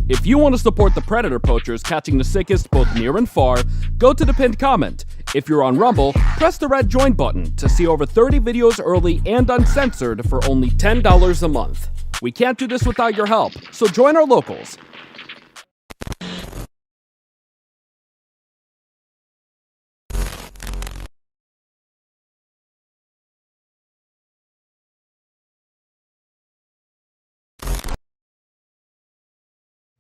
If you want to support the predator poachers catching the sickest both near and far, go to the pinned comment. If you're on Rumble, press the red join button to see over 30 videos early and uncensored for only $10 a month. We can't do this without your help, so join our locals.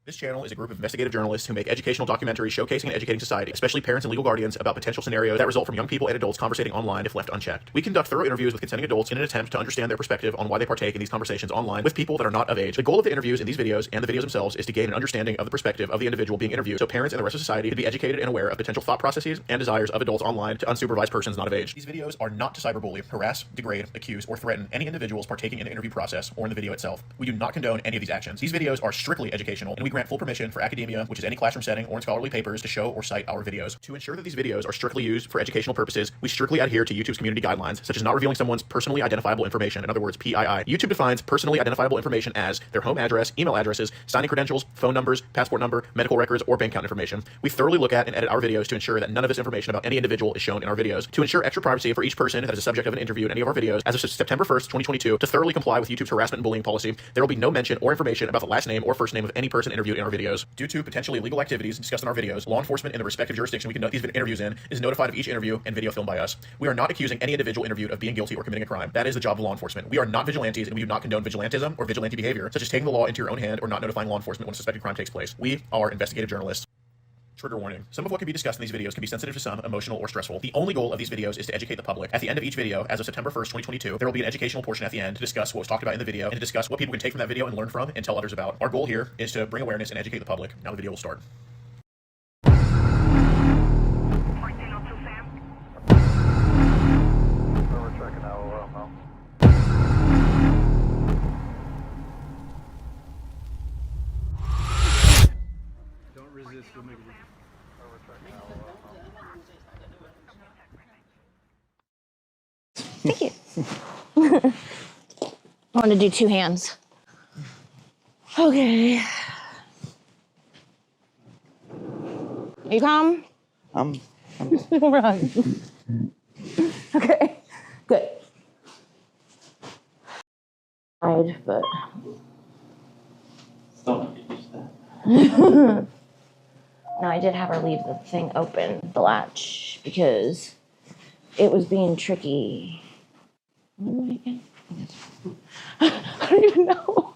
This channel is a group of investigative journalists who make educational documentaries showcasing and educating society, especially parents and legal guardians, about potential scenarios that result from young people and adults conversating online if left unchecked. We conduct thorough interviews with consenting adults in an attempt to understand their perspective on why they partake in these conversations online with people that are not of age. The goal of the interviews in these videos and the videos themselves is to gain an understanding of the perspective of the individual being interviewed, so parents and the rest of society can be educated and aware of potential thought processes and desires of adults online to unsupervised persons not of age. These videos are not to cyberbully, harass, degrade, accuse, or threaten any individuals partaking in the interview process or in the video itself. We do not condone any of these actions. These videos are strictly educational, and we grant full permission for academia, which is any classroom setting or in scholarly papers, to show or cite our videos. To ensure that these videos are strictly used for educational purposes, we strictly adhere to YouTube's community guidelines, such as not revealing someone's personally identifiable information, in other words, PII. YouTube defines personally identifiable information as their home address, email addresses, signing credentials, phone numbers, passport number, medical records, or bank account information. We thoroughly look at and edit our videos to ensure that none of this information about any individual is shown in our videos. To ensure extra privacy for each person that is a subject of an interview in any of our videos, as of September 1st, 2022, to thoroughly comply with YouTube's harassment and bullying policy, there will be no mention or information about the last name or first name of any person interviewed in our videos. Due to potentially illegal activities discussed in our videos, law enforcement in the respective jurisdiction we conduct these interviews in is notified of each interview and video filmed by us. We are not accusing any individual interviewed of being guilty or committing a crime. That is the job of law enforcement. We are not vigilantes, and we do not condone vigilantism or vigilante behavior, such as taking the law into your own hand or not notifying law enforcement when a suspected crime takes place. We are investigative journalists. Trigger warning. Some of what can be discussed in these videos can be sensitive to some, emotional, or stressful. The only goal of these videos is to educate the public. At the end of each video, as of September 1st, 2022, there will be an educational portion at the end to discuss what was talked about in the video and to discuss what people can take from that video and learn from and tell others about. Our goal here is to bring awareness and educate the public. Now the video will start. Thank you. I want to do two hands. Okay. Are you calm? I'm Run. Okay. Good. But still not use that. no, I did have her leave the thing open, the latch, because it was being tricky. What do I again? I don't even know.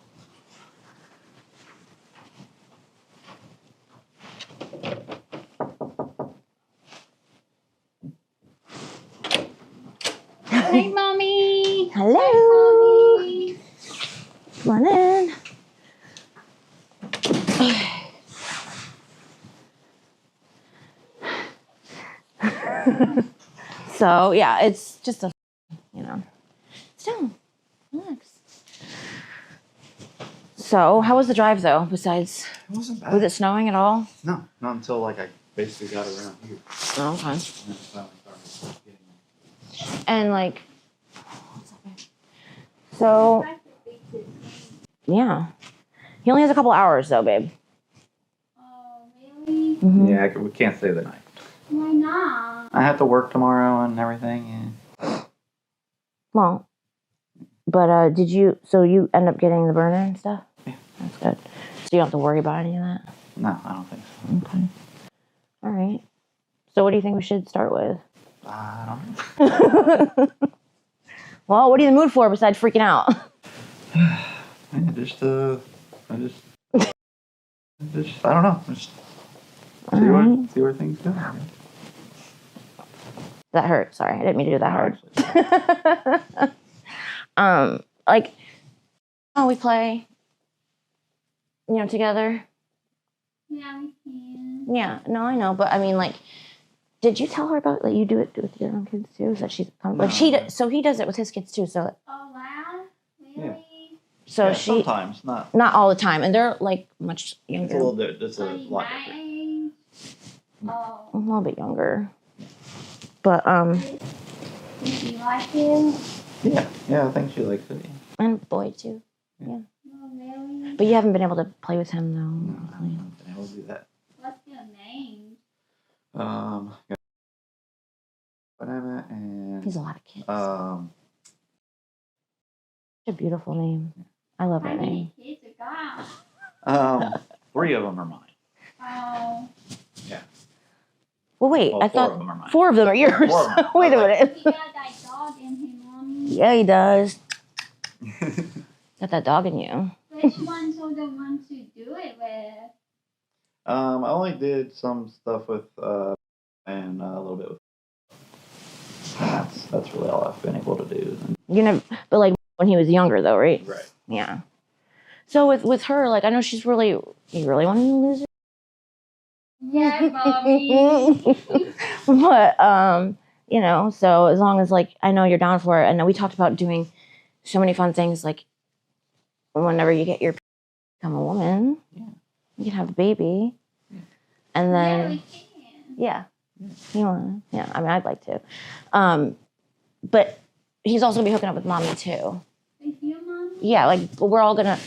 Hey, Mommy. Hello. Hi, Mommy. Come on in. So, yeah, it's just a, sit down, relax. So, how was the drive, though, besides, It wasn't bad. was it snowing at all? No, not until I basically got around here. Oh, okay. And then finally started getting And, so, yeah. He only has a couple hours, though, babe. Oh, really? Mm-hmm. Yeah, we can't stay the night. Why not? I have to work tomorrow and everything. Yeah. Well, but so you end up getting the burner and stuff? Yeah. That's good. So you don't have to worry about any of that? No, I don't think so. Okay. All right. So what do you think we should start with? I don't know. Well, what are you in the mood for besides freaking out? Yeah, I don't know. Just All right. see where things go. That hurt. Sorry, I didn't mean to do that hard. We play, together. Yeah, we can. Yeah, no, I know, but I mean, did you tell her about you do it with your own kids too? So she's so he does it with his kids too. So Oh, wow. Really? Yeah. so Yeah, she sometimes not. not all the time, and they're much It's a younger, little bit. It's a Like lot my different. age? Oh. a little bit younger, but Did you like it? Yeah, I think she likes it. and boy too. Oh, Oh, really? But you haven't been able to play with him, No, though. I haven't been able to do that. What's your name? Got banana and He's a lot of kids. um, Such a beautiful name. I love How that name. many kids you got? 3 of them are mine. Oh, Well, wait. Well, I 4 thought of them are mine. 4 of them are yours. 4 of them. Wait a minute. he got that dog in him, mommy. Yeah, he does. Got that dog in you. Which ones are the ones you do it with? I only did some stuff with and a little bit with. And that's really all I've been able to do. You know, but like when he was younger, though, right? Right. Yeah. So with her, like I know she's really. You really wanted to lose her. Yeah, mommy. But you know, so as long as like I know you're down for it, and we talked about doing so many fun things, like whenever you get your become a woman, Yeah. you can have a baby, Yeah. and Yeah, then we can. yeah, you want yeah. I mean, I'd like to, but he's also gonna be hooking up with mommy too. With you, mommy? Yeah, like we're all gonna.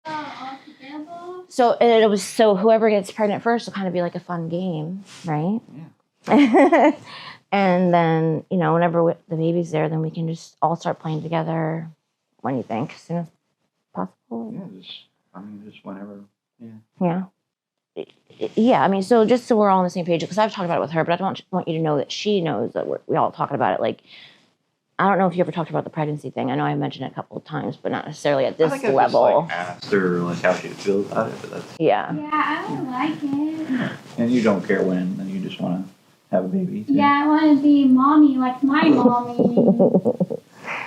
All together? So it was so whoever gets pregnant first will kind of be like a fun game, right? Yeah. And then, you know, whenever the baby's there, then we can just all start playing together. When you think, as soon as possible. Yeah, just whenever. Yeah. Yeah, I mean, so just so we're all on the same page, because I've talked about it with her, but I don't want you to know that she knows that we all talking about it. Like, I don't know if you ever talked about the pregnancy thing. I know I mentioned it a couple of times, but not necessarily at this I think level. I just, asked her how she feels about it, but that's. Yeah. Yeah, I would like it. And you don't care when, and you just want to have a baby. Too. Yeah, I want to be mommy like my mommy.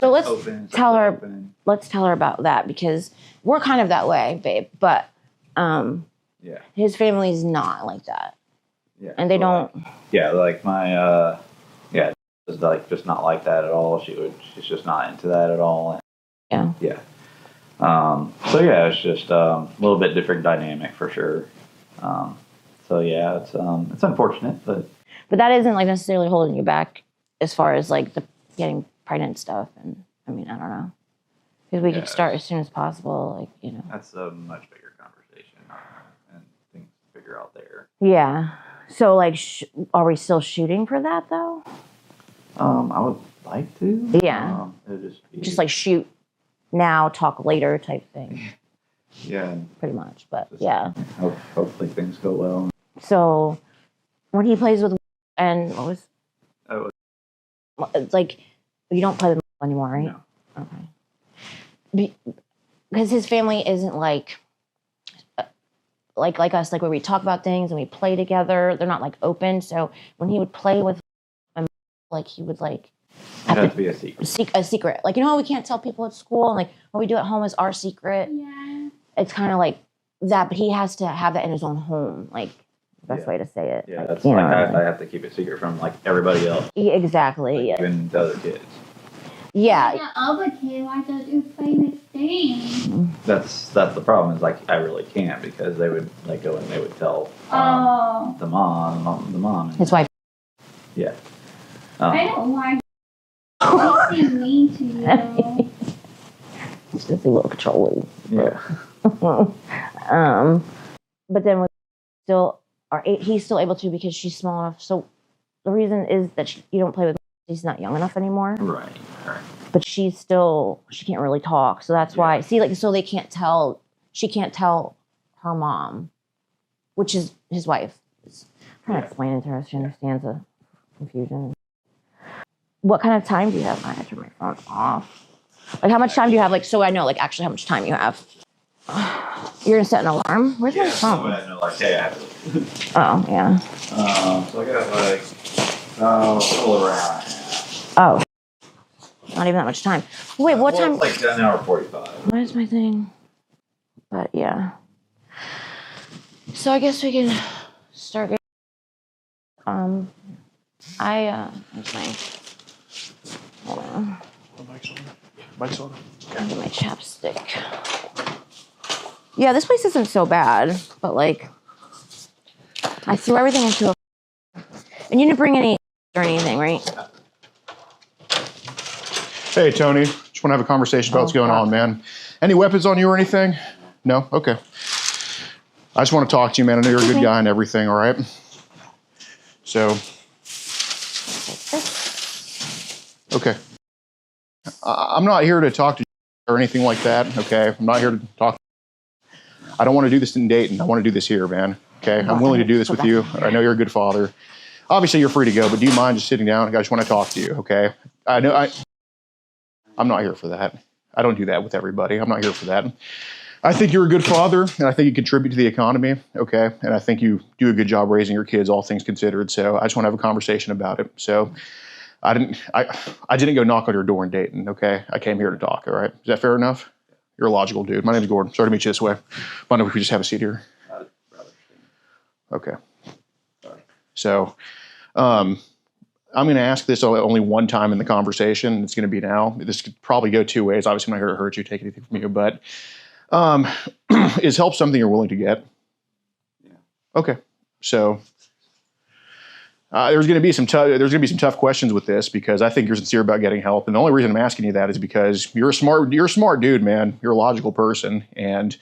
So let's Open, tell her. open. Let's tell her about that because we're kind of that way, babe. But Yeah. his family's not like that, Yeah. and they don't. Like my is like just not like that at all. She's just not into that at all. Yeah. Yeah. So yeah, it's just a little bit different dynamic for sure. So yeah, it's unfortunate, but that isn't like necessarily holding you back as far as like the getting pregnant stuff. And I mean, I don't know, because we could start as soon as possible. Like, you know. that's a much bigger conversation and things to figure out there. Yeah. So like, are we still shooting for that though? I would like to. Yeah. It would just be, Just like shoot now, talk later type thing, yeah. pretty much. But Just- yeah. Hopefully things go well. So when he plays with and what was Oh, it's like you don't play with anymore, right? no. Okay. Because his family isn't like us, like where we talk about things and we play together. They're not like open. So when he would play with, like he would like It has to be a secret. a secret. Like, you know, we can't tell people at school, and like what we do at home is our secret. Yeah. It's kind of like that, but he has to have that in his own home. Like the best Yeah. way to say it. Yeah, like, that's you like know, I have to keep it secret from like everybody else, exactly. Yeah. even the other kids. Yeah. The other kid like to do famous things. That's the problem. Is like I really can't because they would like go and they would tell Oh. the mom. And, His wife. yeah. I don't like he seems mean to you. It's just a little controlling. Yeah. But then he's still able to because she's small enough. So the reason is that you don't play with. He's not young enough anymore. Right. But she can't really talk. So that's why. See, like, so they can't tell. She can't tell her mom, which is his wife. I'm trying to explain it to her so she understands the confusion. What kind of time do you have? I have to turn my phone off. Like, how much time do you have? Like, so I know, like, actually how much time you have. You're gonna set an alarm? Where's my phone? I know, like, hey, I have to. Oh, yeah. So I got like a little over an hour and a half. Oh. Not even that much time. Wait, what time? It's like an hour 45. What is my thing? But yeah. So I guess we can start getting. Where's my? Hold on. Mike's on. I'll get my chapstick. Yeah, this place isn't so bad, but like, I threw everything into a. And you didn't bring any or anything, right? Hey, Tony. Just Just want to have a conversation about what's going God. on, man. Any weapons on you or anything? No? Okay. I just want to talk to you, man. I know you're a good guy and everything, all right? So, okay. I'm not here to talk to you or anything like that, okay? I'm not here to talk. I don't want to do this in Dayton. I want to do this here, man, okay? I'm willing to do this with you. I know you're a good father. Obviously, you're free to go, but do you mind just sitting down? I just want to talk to you, okay? I'm not here for that. I don't do that with everybody. I'm not here for that. I think you're a good father, and I think you contribute to the economy, okay? And I think you do a good job raising your kids, all things considered. So I just want to have a conversation about it. So I didn't go knock on your door in Dayton, okay? I came here to talk, all right? Is that fair enough? You're a logical dude. My name's Gordon. Sorry to meet you this way. Why don't we just have a seat here? Okay. So I'm going to ask this only one time in the conversation. It's going to be now. This could probably go two ways. Obviously, I'm not here to hurt you, take anything from you, but is help something you're willing to get? Yeah. Okay. So there's going to be some tough questions with this because I think you're sincere about getting help, and the only reason I'm asking you that is because you're a smart dude, man. You're a logical person, and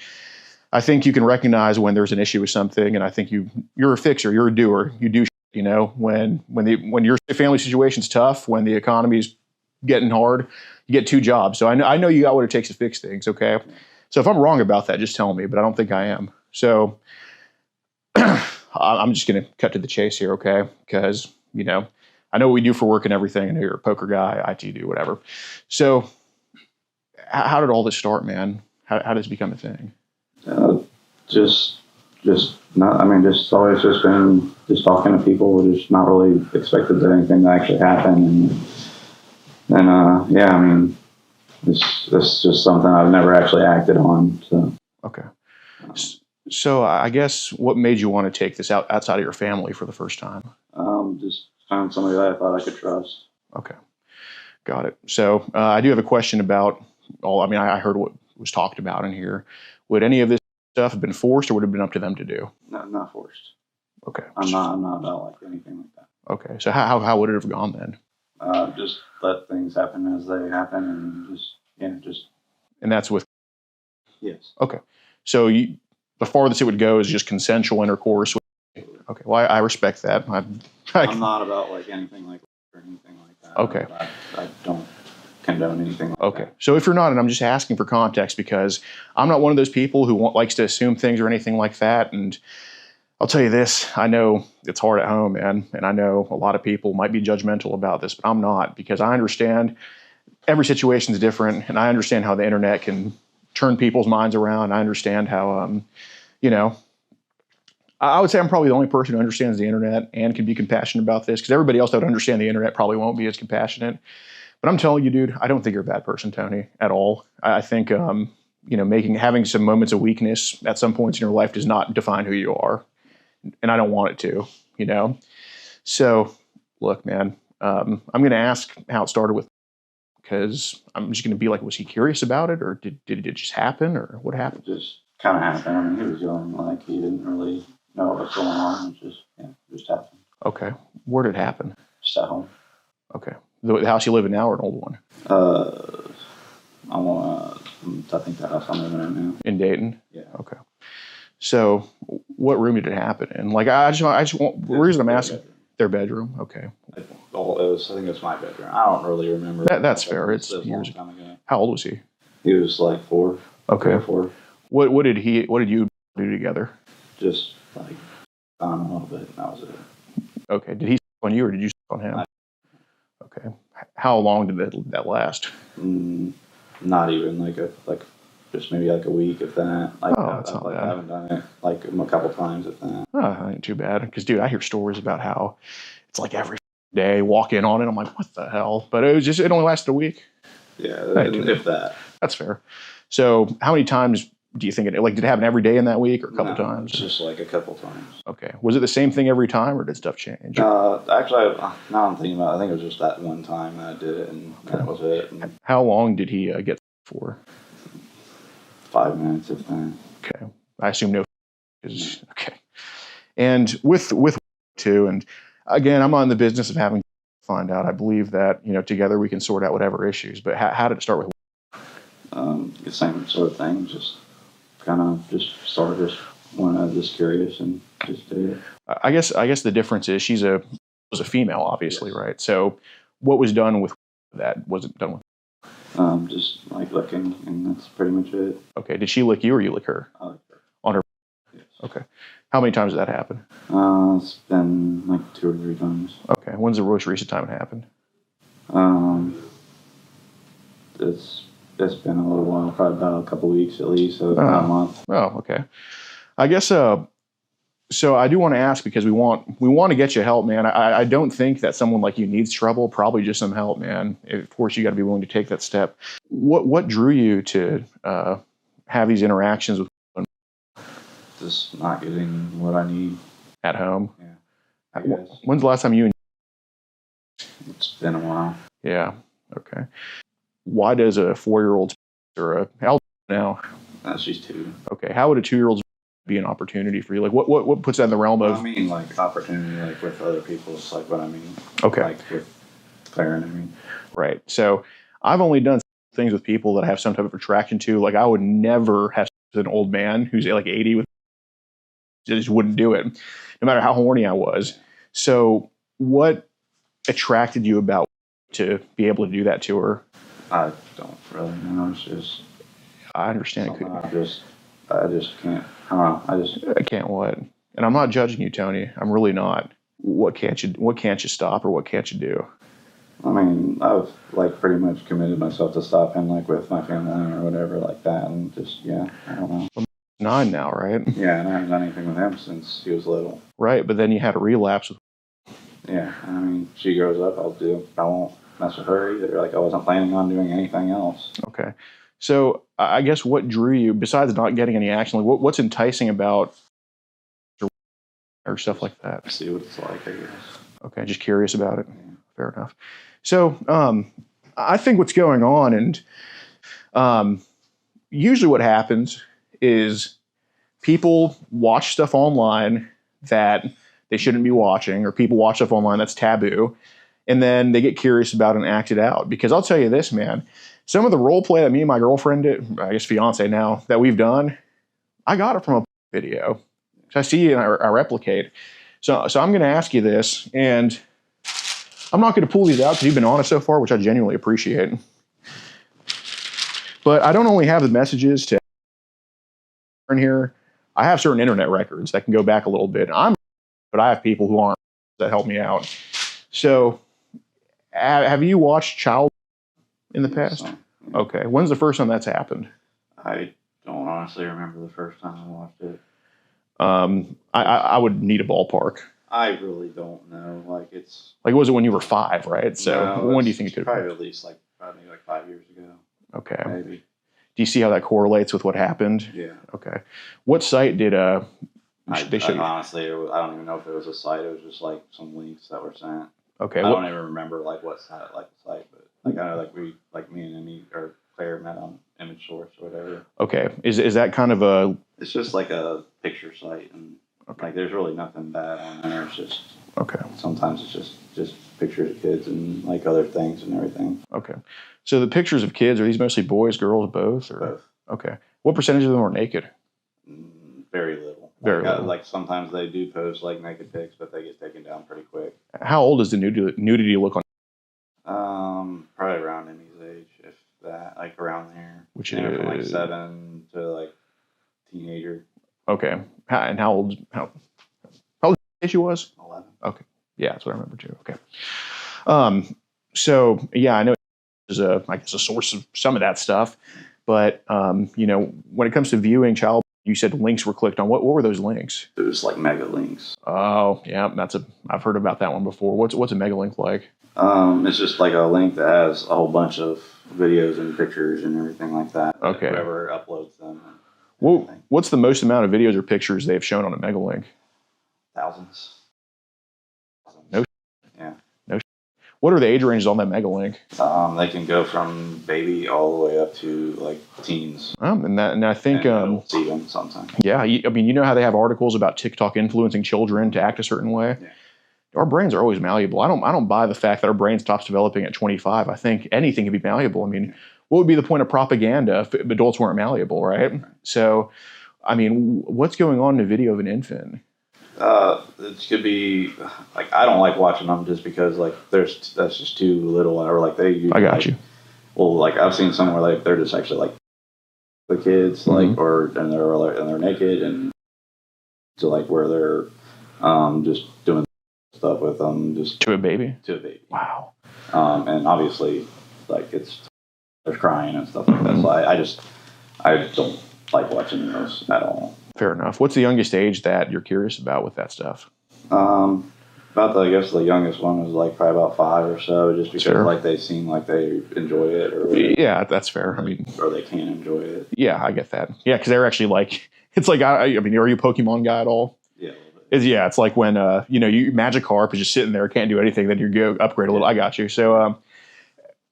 I think you can recognize when there's an issue with something, and I think you're a fixer, you're a doer. You do, you know, when your family situation's tough, when the economy's getting hard, you get two jobs. So I know you got what it takes to fix things. Okay. So if I'm wrong about that, just tell me, but I don't think I am. So I'm just going to cut to the chase here, okay? Because, you know, I know what we do for work and everything. I know you're a poker guy, IT do, whatever. So how did all this start, man? How did this become a thing? Just not, I mean, just always just been just talking to people, just not really expected anything to actually happen. And yeah, I mean, it's just something I've never actually acted on. So. Okay. So I guess what made you want to take this outside of your family for the first time? Just found somebody that I thought I could trust. Okay. Got it. So I do have a question about I heard what was talked about in here. Would any of this stuff have been forced or would it have been up to them to do? No, not forced. Okay. I'm not about like anything like that. Okay. So how would it have gone then? Just let things happen as they happen and just. And that's with. Yes. Okay. So the farthest it would go is just consensual intercourse. Okay. Well, I respect that. I'm not about like anything like or anything like that. Okay. I don't condone anything like okay. that. So if you're not, and I'm just asking for context because I'm not one of those people who likes to assume things or anything like that. And I'll tell you this, I know it's hard at home, man. And I know a lot of people might be judgmental about this, but I'm not because I understand every situation is different. And I understand how the internet can turn people's minds around. I understand how, I would say I'm probably the only person who understands the internet and can be compassionate about this because everybody else that would understand the internet probably won't be as compassionate. But I'm telling you, dude, I don't think you're a bad person, Tony, at all. I think, having some moments of weakness at some points in your life does not define who you are. And I don't want it to, you know? So look, man, I'm going to ask how it started with, because I'm just going to be like, was he curious about it or did it just happen or what happened? It just kind of happened. I mean, he was young, like he didn't really know what was going on. It just happened. Okay. Where did it happen? Just at home. Okay. The house you live in now or an old one? I think the house I'm living in now. In Dayton? Yeah. Okay. So what room did it happen in? Like, I just want, the reason I'm asking, their bedroom. Okay. I think it was my bedroom. I don't really remember. That's fair. It's a years. long time ago. How old was he? He was like 4. Okay. 4. What did you do together? Just like, I don't know, a little bit. That was it. Okay. Did he sleep on you or did you sleep on him? Okay. How long did that last? Not even like just maybe like a week if that. Like, that's not bad. I haven't done it like a couple times if that. Oh, ain't too bad. Because dude, I hear stories about how it's like every day walk in on it. I'm like, what the hell? But it only lasted a week. Yeah, if that. That's fair. So how many times do you think did it happen every day in that week or a couple No, times? Just like a couple times. Okay. Was it the same thing every time or did stuff change? Actually, now I'm thinking about it, I think it was just that one time that I did it and that was it. And how long did he get for? 5 minutes if that. Okay. I assume no. Okay. And with too, and again, I'm not in the business of having to find out. I believe that, together we can sort out whatever issues, but how did it start with? The same sort of thing. Just kind of just started just when I was just curious and just did it. I guess the difference is was a female, obviously, Yes. right? So what was done with that wasn't done with? Just like licking, and that's pretty much it. Okay. Did she lick you or you lick her? I like that. On her? Yes. Okay. How many times did that happen? It's been like 2 or 3 times. Okay. When's the most recent time it happened? It's been a little while, probably about a couple weeks at least, so about a month. Oh, okay. I guess so I do want to ask because we want to get you help, man. I don't think that someone like you needs trouble, probably just some help, man. Of course, you got to be willing to take that step. What drew you to have these interactions with Just not getting what I need. at home? Yeah, I guess. When's the last time you? It's been a while. Yeah. Okay. Why does a 4-year-old or a how old now? She's 2. Okay. How would a 2-year-old be an opportunity for you? Like what puts that in the realm of? I mean, like opportunity, like with other people, is like what I mean. Okay. Like with Claire, I mean. Right. So I've only done things with people that I have some type of attraction to. Like I would never have sex with an old man who's like 80 with. I just wouldn't do it, no matter how horny I was. So what attracted you about to be able to do that to her? I don't really know. It's just I understand. something I just can't. I don't know. I can't what? And I'm not judging you, Tony. I'm really not. What can't you stop or what can't you do? I mean, I've like pretty much committed myself to stopping like with my family or whatever like that, and just I don't know. 9 now, right? Yeah, and I haven't done anything with him since he was little. Right, but then you had a relapse with. Yeah, I mean, she grows up, I won't mess with her either. Like I wasn't planning on doing anything else. Okay, so I guess what drew you besides not getting any action? Like what's enticing about or stuff like that? See what it's like, I guess. Okay, just curious about it. Fair enough. So I think what's going on, and usually what happens is people watch stuff online that they shouldn't be watching, or people watch stuff online that's taboo, and then they get curious about it and act it out. Because I'll tell you this, man, some of the role play that me and my girlfriend did, I guess fiance now, that we've done, I got it from a video. So I see it and I replicate. So I'm going to ask you this, and I'm not going to pull these out because you've been honest so far, which I genuinely appreciate. But I don't only have the messages to in here. I have certain internet records that can go back a little bit. But I have people who aren't that help me out. So have you watched child in the past? So, Okay. When's the first time that's happened? I don't honestly remember the first time I watched it. I would need a ballpark. I really don't know. Like it's Like, was it when you were 5, right? So no, when do you it's think it could probably be? at least like probably like 5 years ago, Okay. maybe. Do you see how that correlates with what happened? Yeah. Okay. What site did they show you? Honestly, I don't even know if it was a site. It was just like some links that were sent. Okay. I don't even remember like what site, like the site, but like I know like me and Amy or Claire met on Image Source or whatever. Okay. Is that kind of a It's just like a picture site, and like there's really nothing bad on there. It's just okay? sometimes it's just pictures of kids and like other things and everything. Okay. So the pictures of kids, are these mostly boys, girls, both? Or? Both. Okay. What percentage of them are naked? Very little. Very like, little. Like sometimes they do post like naked pics, but they get taken down pretty quick. How old does the nudity look on? Probably around Amy's age, if that, like around there. Which from like is 7 to like teenager. Okay. And how old she was? 11. Okay. Yeah, that's what I remember too. Okay. So yeah, I know is I guess a source of some of that stuff, but when it comes to viewing child, you said links were clicked on. What were those links? It was like mega links. Oh yeah, I've heard about that one before. What's a mega link like? It's just like a link that has a whole bunch of videos and pictures and everything like that. Okay. Whoever uploads them. Well, what's the most amount of videos or pictures they've shown on a mega link? Thousands. No. Yeah. No. What are the age ranges on that mega link? They can go from baby all the way up to like teens. And I think you'll see them sometimes. yeah, I mean, you know how they have articles about TikTok influencing children to act a certain way. Yeah. Our brains are always malleable. I don't buy the fact that our brain stops developing at 25. I think anything can be malleable. I mean, what would be the point of propaganda if adults weren't malleable, right? So, I mean, what's going on in a video of an infant? It could be like I don't like watching them just because like that's just too little or like they. I got you. Well, like I've seen some where like they're just actually like the kids like and they're naked and to like where they're just doing stuff with them just To a baby. Wow. And obviously like they're crying and stuff like that. So I don't like watching those at all. Fair enough. What's the youngest age that you're curious about with that stuff? I guess the youngest one was like probably about 5 or so, just because like they seem like they enjoy it, or yeah, that's fair. I mean, or they can enjoy it. Yeah, I get that. Yeah, because they're actually like, it's like I mean, are you a Pokemon guy at all? Yeah. It's like when you Magikarp is just sitting there, can't do anything, then you go upgrade a little. I got you. So,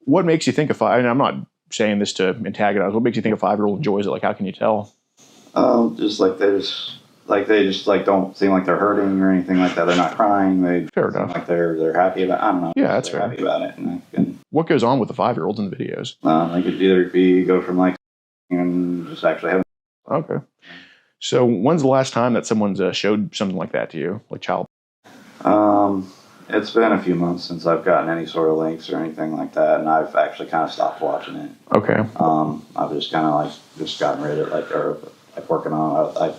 what makes you think and I'm not saying this to antagonize. What makes you think a 5-year-old enjoys it? Like, how can you tell? Just like they just don't seem like they're hurting or anything like that. They're not crying. Fair enough. Like they're happy about. I don't know. Yeah, that's fair. fair. Happy about it. And what goes on with the 5-year-olds in the videos? They could either go from like and just actually having. Okay. So when's the last time that someone's showed something like that to you, like child? It's been a few months since I've gotten any sort of links or anything like that, and I've actually kind of stopped watching it. Okay. I've just kind of just gotten rid of it, or working on. I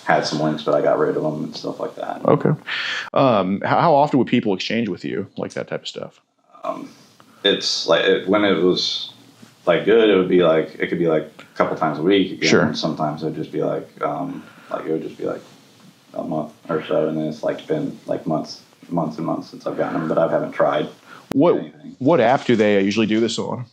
had some links, but I got rid of them and stuff like that. Okay. How often would people exchange with you like that type of stuff? It's like when it was like good, it could be like a couple times a week. Again, sure. And sometimes it'd just be like it would just be like a month or so, and then it's like been like months and months since I've gotten them, but I haven't tried. What app do they usually do this on?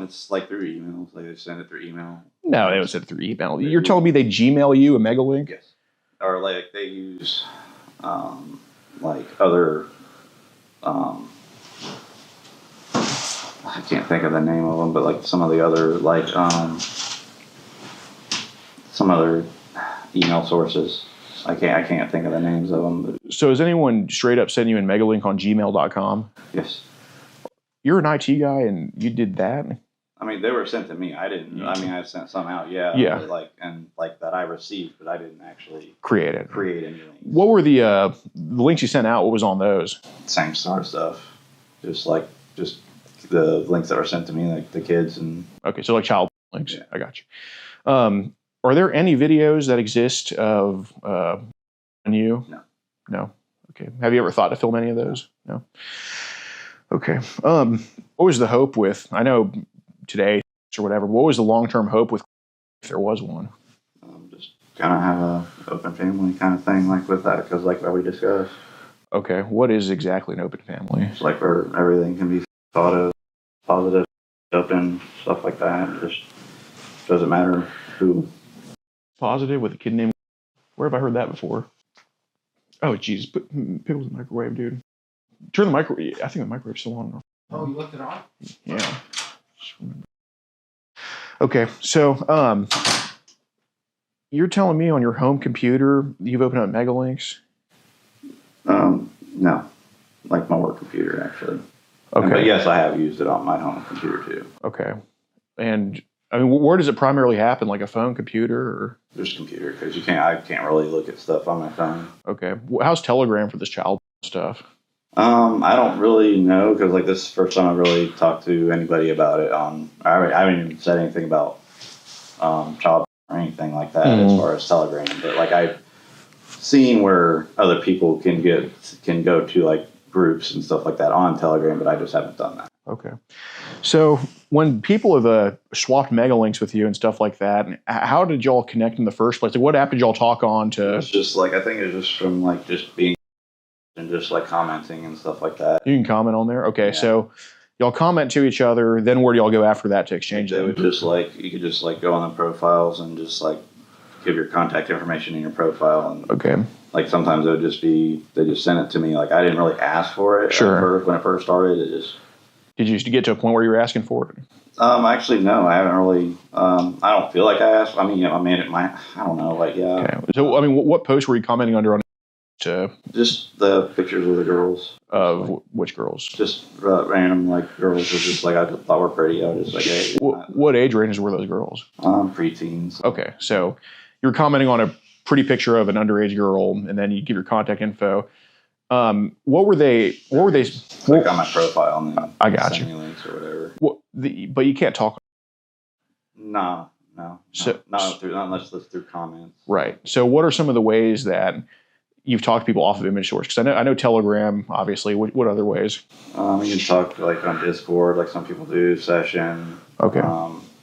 It's like through emails. Like they send it through email. No, they don't send it through email. You're telling me they Gmail you a mega link? Yes. Or like they use like other I can't think of the name of them, but like some of the other like some other email sources. I can't think of the names of them. But. So has anyone straight up sent you a mega link on gmail.com? Yes. You're an IT guy and you did that? I mean, they were sent to me. I didn't. I mean, I sent some out. Yeah. Yeah. Like that I received, but I didn't actually create any links. What were the links you sent out? What was on those? Same sort of stuff. Just the links that were sent to me, like the kids and. Okay, so like child links. Yeah. I got you. Are there any videos that exist of you? No. No. Okay. Have you ever thought to film any of those? No. Okay. What was the hope with? I know today or whatever. What was the long-term hope with, if there was one? Just kind of have a open family kind of thing, like with that, because like what we discussed. Okay. What is exactly an open family? It's like where everything can be thought of, positive, open, stuff like that. It just doesn't matter who. Positive with a kid named. Where have I heard that before? Oh, Jesus. Put pickles in the microwave, dude. Turn the microwave. I think the microwave's still on. Oh, you left it on? Yeah. Okay, so you're telling me on your home computer you've opened up Megalinks? No, like my work computer actually. Okay, but yes, I have used it on my home computer too. Okay, and I mean, where does it primarily happen? Like a phone, computer, or just computer? Because I can't really look at stuff on my phone. Okay, how's Telegram for this child stuff? I don't really know because like this is the first time I really talked to anybody about it. I haven't even said anything about child or anything like that as far as Telegram. But like I've seen where other people can go to like groups and stuff like that on Telegram, but I just haven't done that. Okay, so when people have swapped Megalinks with you and stuff like that, how did y'all connect in the first place? Like, what app did y'all talk on to? It's just like I think it's just from like just being. And just like commenting and stuff like that. You can comment on there? Okay, yeah. So y'all comment to each other, then where do y'all go after that to exchange them? Would just like, you could just like go on the profiles and just like give your contact information in your profile. And okay. Like sometimes it would just be, they just sent it to me. Like I didn't really ask for it. Sure. When it first started, it just. Did you get to a point where you were asking for it? Actually, no, I haven't really. I don't feel like I asked. I mean, I don't know. Like, yeah. Okay. So, I mean, what posts were you commenting under on? Just the pictures of the girls. Of which girls? Just random like girls was just like I thought were pretty. I was just like, hey. What age ranges were those girls? Preteens. Okay, so you're commenting on a pretty picture of an underage girl, and then you give your contact info. What were they? Click on my profile and then I got send you. me links or whatever. But you can't talk. No. So not unless it's through comments. Right. So what are some of the ways that you've talked to people off of image source? Because I know Telegram, obviously. What other ways? You can talk like on Discord, like some people do, Session. Okay.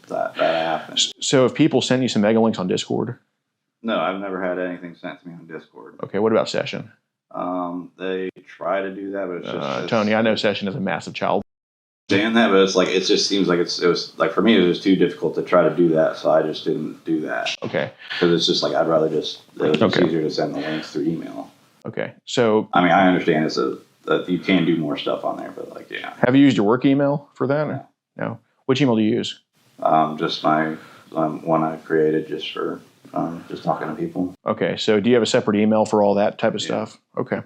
That app. So if people send you some mega links on Discord? No, I've never had anything sent to me on Discord. Okay. What about Session? They try to do that, but it's just Tony, I know Session is a massive child. Understand that, but it's like it just seems like it was like for me it was too difficult to try to do that, so I just didn't do that. Okay. Because it's just like I'd rather just it was just easier to send the links through email. Okay. So I mean, I understand that you can do more stuff on there, but like yeah. Have you used your work email for that? No. Which email do you use? Just my one I created just for just talking to people. Okay. So do you have a separate email for all that type of stuff? Okay.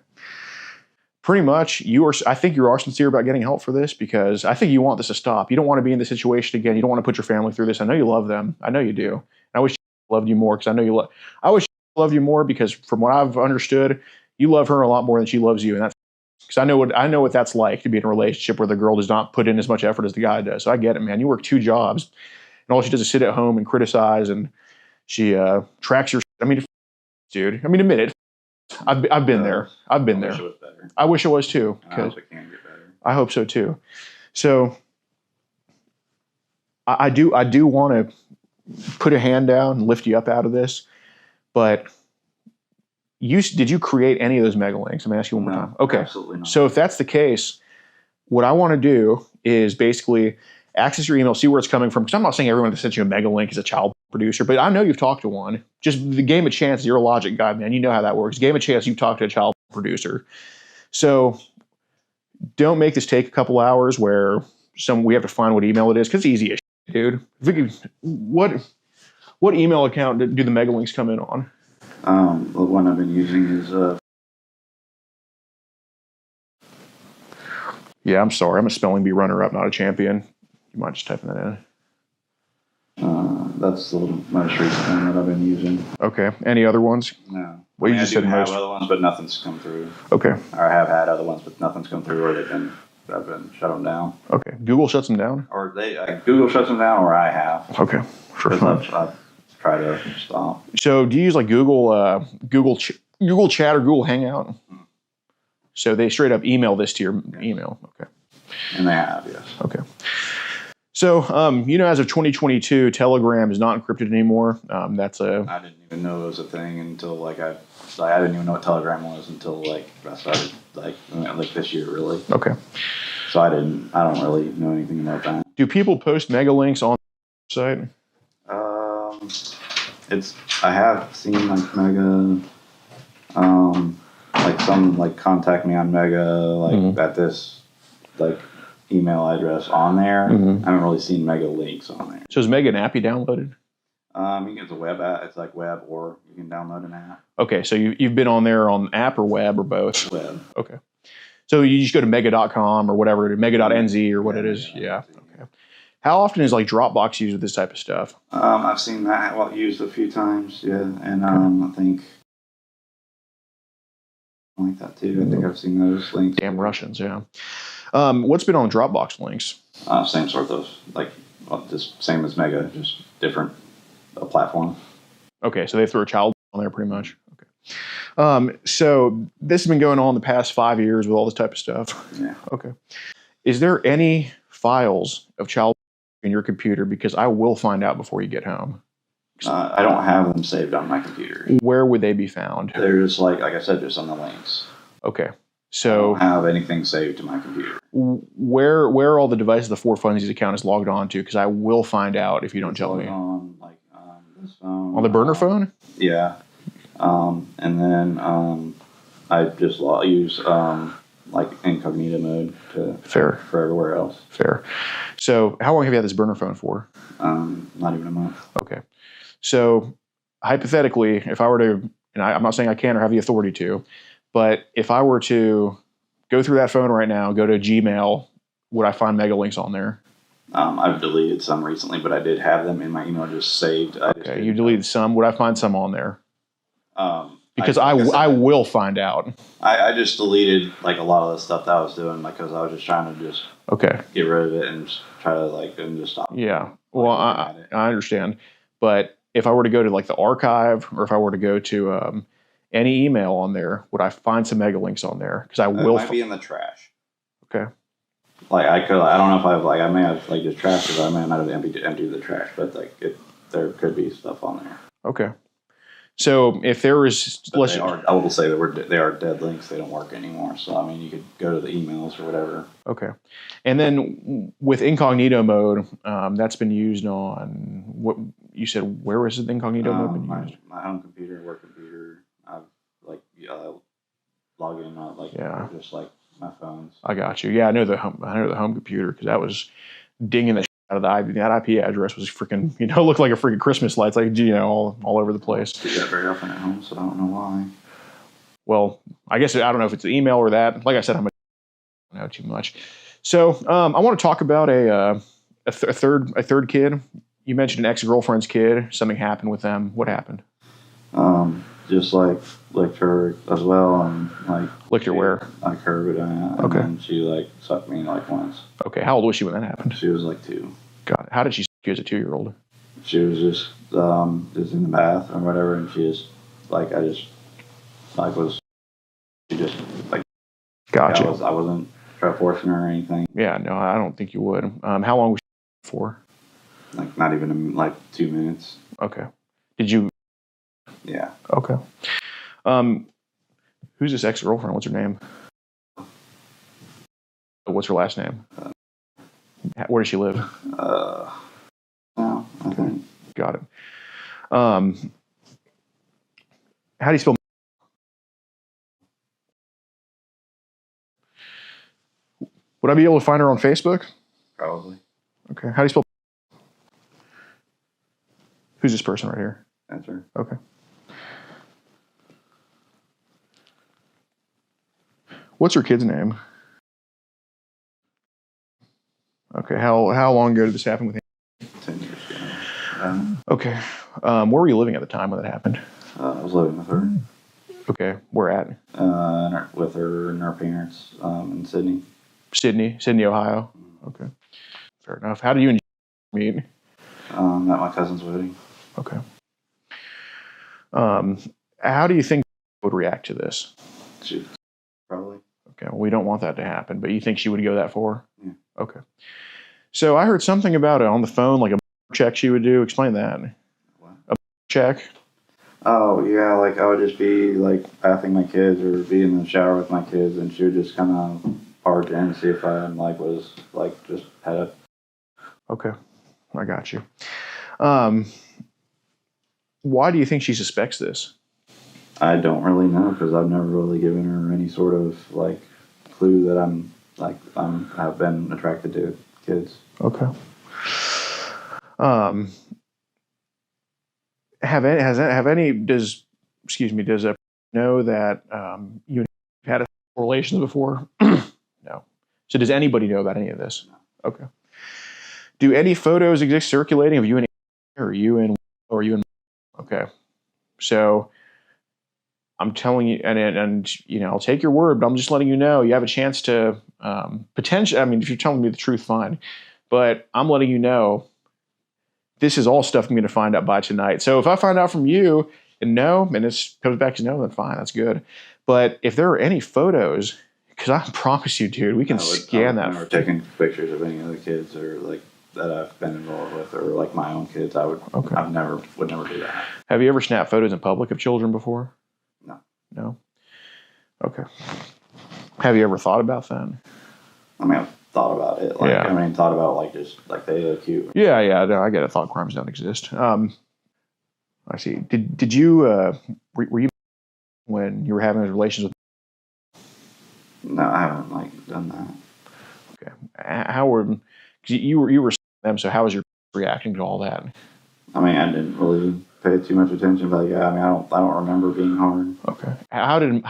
Pretty much, I think you are sincere about getting help for this because I think you want this to stop. You don't want to be in this situation again. You don't want to put your family through this. I know you love them. I know you do. And I wish I loved you more because I know you I wish I loved you more because from what I've understood, you love her a lot more than she loves you, and that's because I know what that's like to be in a relationship where the girl does not put in as much effort as the guy does. So I get it, man. You work 2 jobs, and all she does is sit at home and criticize, and she tracks your. I mean, dude. I mean, admit it. I've been there. I've been there. I wish it was too. I hope it can get better. I hope so too. So I do want to put a hand down and lift you up out of this. But did you create any of those mega links? I'm gonna ask you one more time. Okay. Absolutely not. So if that's the case, what I want to do is basically access your email, see where it's coming from. Because I'm not saying everyone that sends you a mega link is a child producer, but I know you've talked to one. Just the game of chance, you're a logic guy, man. You know how that works. Game of chance, you've talked to a child producer. So don't make this take a couple hours where we have to find what email it is, because it's easy as shit, dude. If we could, what email account do the mega links come in on? The one I've been using is Yeah, I'm sorry. I'm a spelling bee runner-up, not a champion. You mind just typing that in? that's the most recent one that I've been using. Okay. Any other ones? No. Well, you just said I have most. other ones, but nothing's come through. Okay. Or I have had other ones, but nothing's come through, or I've been shut them down. Okay. Google shuts them down? Or Google shuts them down, or I have. Okay. Sure. I've tried to stop. So do you use like Google Chat or Google Hangout? So they straight up email this to your email. Okay. And they have, yes. Okay. So, as of 2022, Telegram is not encrypted anymore. I didn't even know it was a thing until I didn't even know what Telegram was until I started like this year, really. Okay. So I don't really know anything about that. Do people post mega links on the site? I have seen like Mega, like some like contact me on Mega, at this like email address on there. I haven't really seen Mega links on there. So is Mega an app you downloaded? It's a web app. It's like web, or you can download an app. Okay, so you've been on there on app or web or both? Web. Okay. So you just go to mega.com or whatever, mega.nz or what it is. Yeah. Okay. How often is like Dropbox used with this type of stuff? I've seen that used a few times, yeah, and I think I like that too. I think I've seen those links. Damn Russians, yeah. What's been on Dropbox links? Same sort of just same as Mega, just different platform. Okay, so they threw a child on there pretty much. Okay. So this has been going on the past 5 years with all this type of stuff. Yeah. Okay. Is there any files of child in your computer? Because I will find out before you get home. I don't have them saved on my computer. Where would they be found? They're just like I said, just on the links. Okay. I So don't have anything saved to my computer. where are all the devices the Four Funsies account is logged on to? Because I will find out if you don't tell me. On this phone. On the burner phone? Yeah. And then I just use incognito mode Fair. for everywhere else. Fair. So how long have you had this burner phone for? Not even a month. Okay. So hypothetically, if I were to, and I'm not saying I can or have the authority to, But if I were to go through that phone right now, go to Gmail, would I find mega links on there? I've deleted some recently, but I did have them in my email just saved. Okay, you deleted some. Would I find some on there? Because like I said, I will find out. I just deleted like a lot of the stuff that I was doing because I was just trying to just get rid of it and just try to and just stop. Yeah. Well, I understand. But if I were to go to like the archive, or if I were to go to any email on there, would I find some mega links on there? Because I will. It might be in the trash. Okay. Like I don't know if I may have like just trashed it. I might have emptied the trash, but there could be stuff on there. Okay. So if there is, I will say that they are dead links. They don't work anymore. So I mean, you could go to the emails or whatever. Okay. And then with incognito mode, that's been used on what you said. Where was the incognito mode been used? My home computer, work computer. I've log in on just like my phones. I got you. Yeah, I know the home computer because that was dinging the shit out of the IP. That IP address was freaking, looked like a freaking Christmas lights, like all over the place. I do that very often at home, so I don't know why. Well, I guess I don't know if it's the email or that. Like I said, I don't know too much. So I want to talk about a third kid. You mentioned an ex-girlfriend's kid. Something happened with them. What happened? Just licked her as well, and licked her where? Like her vagina. Okay. And she sucked me once. Okay. How old was she when that happened? She was 2. God, how did she suck you as a 2-year-old? She was just in the bath or whatever, and she just Gotcha. I wasn't trying to force her or anything. Yeah, no, I don't think you would. How long was she for? Not even 2 minutes. Okay. Did you? Yeah. Okay. Who's this ex-girlfriend? What's her name? What's her last name? Where does she live? No, I think. Got it. How do you spell? Would I be able to find her on Facebook? Probably. Okay. How do you spell? Who's this person right here? That's her. Okay. What's her kid's name? Okay. How long ago did this happen with him? 10 years ago. Okay. Where were you living at the time when that happened? I was living with her. Okay. Where at? With her and her parents in Sydney. Sydney, Ohio. Okay. Fair enough. How did you and meet? At my cousin's wedding. Okay. How do you think would react to this? She probably. Okay. Well, we don't want that to happen, but you think she would go that far? Yeah. Okay. So I heard something about it on the phone, like a check she would do. Explain that. What? A check? Oh, yeah. I would just be bathing my kids or be in the shower with my kids, and she would just kind of barge in and see if I was just had a. Okay. I got you. Why do you think she suspects this? I don't really know because I've never really given her any sort of clue that I've been attracted to kids. Okay. Does it know that you had relations before? No. So does anybody know about any of this? No. Okay. Do any photos exist circulating of you and okay. So I'm telling you, and I'll take your word, but I'm just letting you know you have a chance to potentially. I mean, if you're telling me the truth, fine. But I'm letting you know this is all stuff I'm going to find out by tonight. So if I find out from you and no, and it comes back to no, then fine, that's good. But if there are any photos, because I promise you, dude, we can scan that. I've never taken pictures of any other kids or that I've been involved with, or my own kids. Okay. would never do that. Have you ever snapped photos in public of children before? No. No. Okay. Have you ever thought about that? I mean, I've thought about it. Thought about just they look cute. Yeah. No, I get it. Thought crimes don't exist. I see. Did you were you when you were having those relations with? No, I haven't done that. Okay. How were you were them? So how was your reacting to all that? I mean, I didn't really pay too much attention, but I don't remember being hard. Okay. How did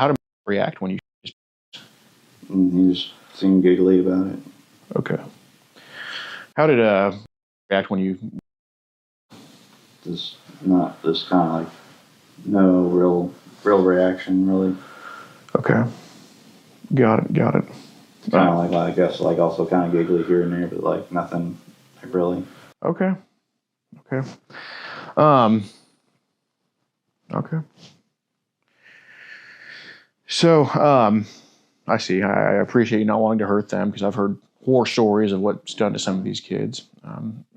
react when you? And he just seemed giggly about it. Okay. How did react when you? Just kind of like no real reaction really. Okay. Got it. Kind of like I guess like also kind of giggly here and there, but like nothing like really. Okay. Okay. So, I see. I appreciate you not wanting to hurt them because I've heard horror stories of what's done to some of these kids.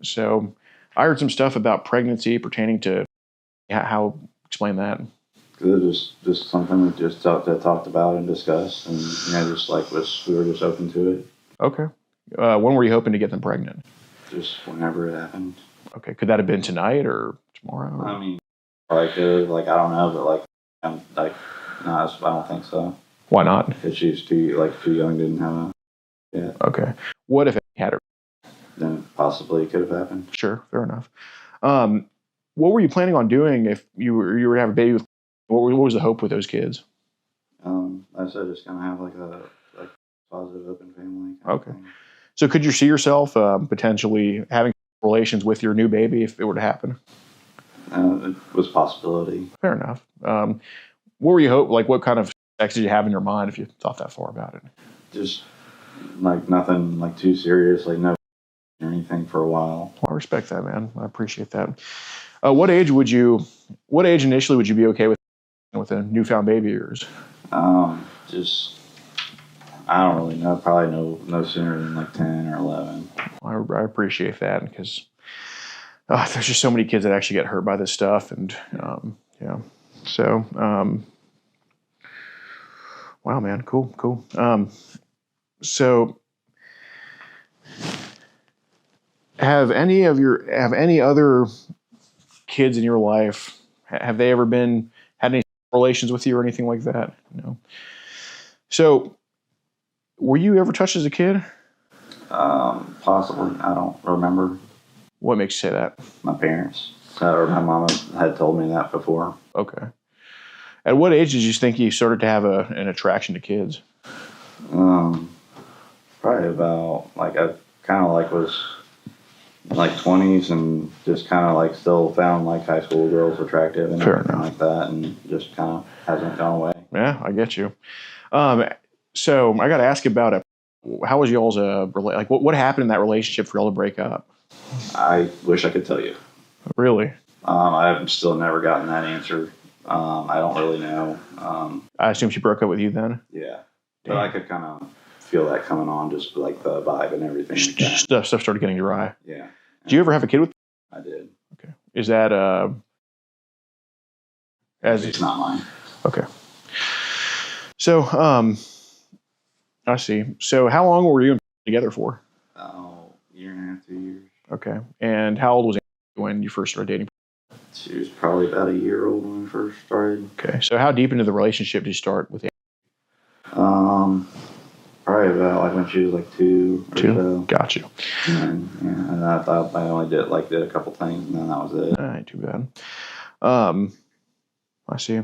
So, I heard some stuff about pregnancy pertaining to how. Explain that. It was just something we just talked about and discussed, and just like we were just open to it. Okay. When were you hoping to get them pregnant? Just whenever it happened. Okay. Could that have been tonight or tomorrow? I mean, probably could. Like I don't know, but like I'm like no, I don't think so. Why not? Because she's too young, didn't have a. Yeah. Okay. What if it had her? Then possibly it could have happened. Sure. Fair enough. What were you planning on doing if you were to have a baby with? What was the hope with those kids? I said just kind of have like a positive, open family. Okay. So could you see yourself potentially having relations with your new baby if it were to happen? It was a possibility. Fair enough. What were you hope? Like, what kind of sex did you have in your mind if you thought that far about it? Just like nothing like too serious, like no or anything for a while. Well, I respect that, man. I appreciate that. What age initially would you be okay with a newfound baby of yours? Just I don't really know. Probably no sooner than like 10 or 11. I appreciate that because there's just so many kids that actually get hurt by this stuff, and yeah. So, wow, man, cool. So, have any other kids in your life, have they ever had any relations with you or anything like that? No. So, were you ever touched as a kid? Possibly. I don't remember. What makes you say that? My parents or my mom had told me that before. Okay. At what age did you think you started to have an attraction to kids? Probably about like I kind of like was like 20s and just kind of like still found like high school girls attractive and Fair everything enough. like that, and just kind of hasn't gone away. Yeah, I get you. So I got to ask about it. How was y'all's like? What happened in that relationship for y'all to break up? I wish I could tell you. Really? I've still never gotten that answer. I don't really know. I assume she broke up with you then. Yeah, but I could kind of feel that coming on, just like the vibe and everything. Like that. Stuff started getting dry. Yeah. Did you ever have a kid with? I did. Okay. Is that It's not mine. Okay. So I see. So how long were you together for? Year and a half, 2 years. Okay. And how old was Annie when you first started dating? She was probably about a year old when we first started. Okay. So how deep into the relationship did you start with Annie? Probably about like when she was like 2 or so. Got you. And I thought I only did a couple things, and then that was it. Ain't too bad. I see.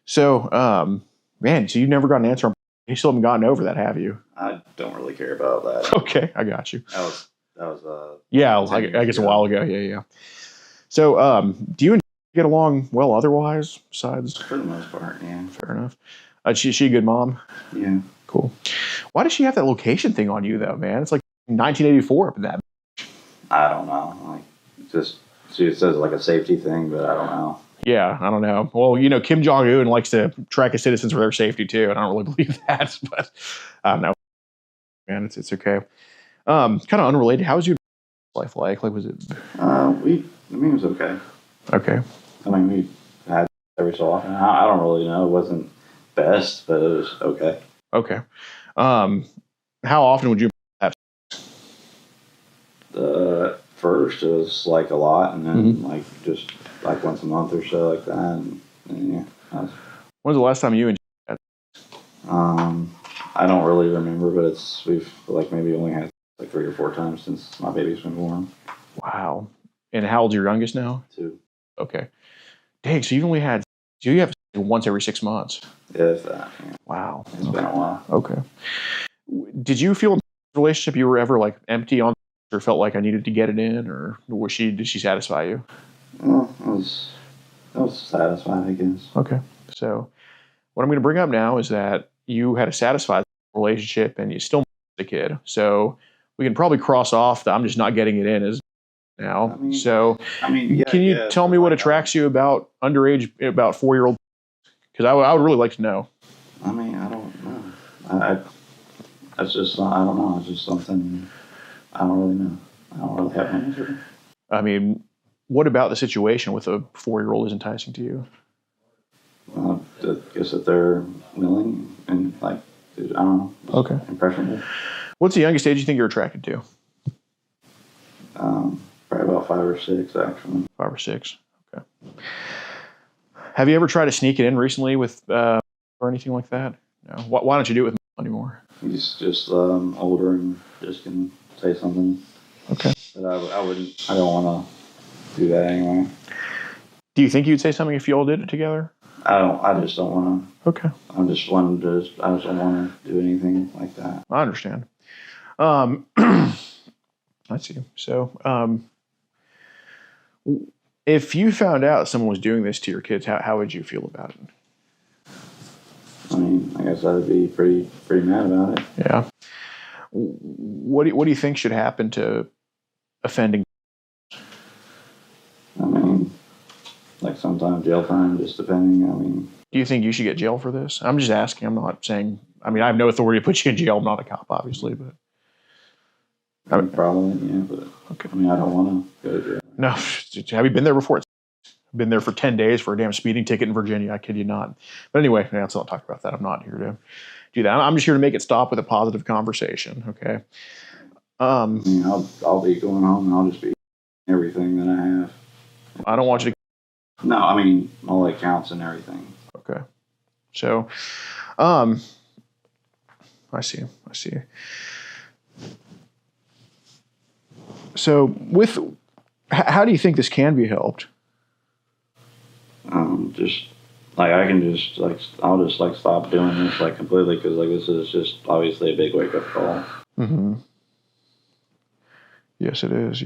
So, man, so you've never got an answer on. You still haven't gotten over that, have you? I don't really care about that. Okay, I got you. That was yeah, I guess a while ago. Yeah. So, do you get along well otherwise? Besides, for the most part, yeah. Fair enough. She a good mom? Yeah. Cool. Why does she have that location thing on you though, man? It's like 1984 up in that. I don't know. Like, just she says like a safety thing, but I don't know. Yeah, I don't know. Well, Kim Jong-un likes to track his citizens for their safety too, and I don't really believe that. But I don't know, man. It's okay. Kind of unrelated. How was your life like? Like, was it? It was okay. Okay. I mean, we had every so often. I don't really know. It wasn't best, but it was okay. Okay. How often would you have? First, it was like a lot, and then like just like once a month or so, like that. And yeah. When was the last time you and? I don't really remember, but we've like maybe only had like 3 or 4 times since my baby's been born. Wow. And how old's your youngest now? 2. Okay. Dang. So you have once every 6 months. If that. Yeah. Wow. It's been a while. Okay. Did you feel in the relationship you were ever like empty on, or felt like I needed to get it in, or did she satisfy you? Well, I was satisfied, I guess. Okay. So what I'm going to bring up now is that you had a satisfied relationship and you still a kid. So we can probably cross off the I'm just not getting it in as now. Yeah, can you tell me what attracts you about underage, about 4-year-old? Because I would really like to know. I mean, I don't know. That's just, I don't know. It's just something I don't really know. I don't really have an answer. I mean, what about the situation with a 4-year-old is enticing to you? I guess that they're willing and like, I don't know. Okay. Impressionable. What's the youngest age you think you're attracted to? Probably about 5 or 6, actually. 5 or 6. Okay. Have you ever tried to sneak it in recently with or anything like that? No. Why don't you do it with anymore? He's just older and just can say something. Okay. But I don't want to do that anyway. Do you think you'd say something if you all did it together? I just don't want to. Okay. I just don't want to do anything like that. I understand. I see. So, if you found out someone was doing this to your kids, how would you feel about it? I mean, I guess I would be pretty mad about it. Yeah. What do you think should happen to offending? I mean, like sometimes jail time, just depending. I mean, do you think you should get jail for this? I'm just asking. I'm not saying. I mean, I have no authority to put you in jail. I'm not a cop, obviously, but. I mean, probably, yeah, but okay. I mean, I don't want to go to jail. No. Have you been there before? Been there for 10 days for a damn speeding ticket in Virginia. I kid you not. But anyway, let's not talk about that. I'm not here to do that. I'm just here to make it stop with a positive conversation. Okay. I mean, I'll be going home and I'll just be everything that I have. I don't want you to. No, I mean, all the accounts and everything. Okay. So, I see. So how do you think this can be helped? Just like I can just like I'll just like stop doing this like completely because like this is just obviously a big wake up call. Mm-hmm. Yes, it is.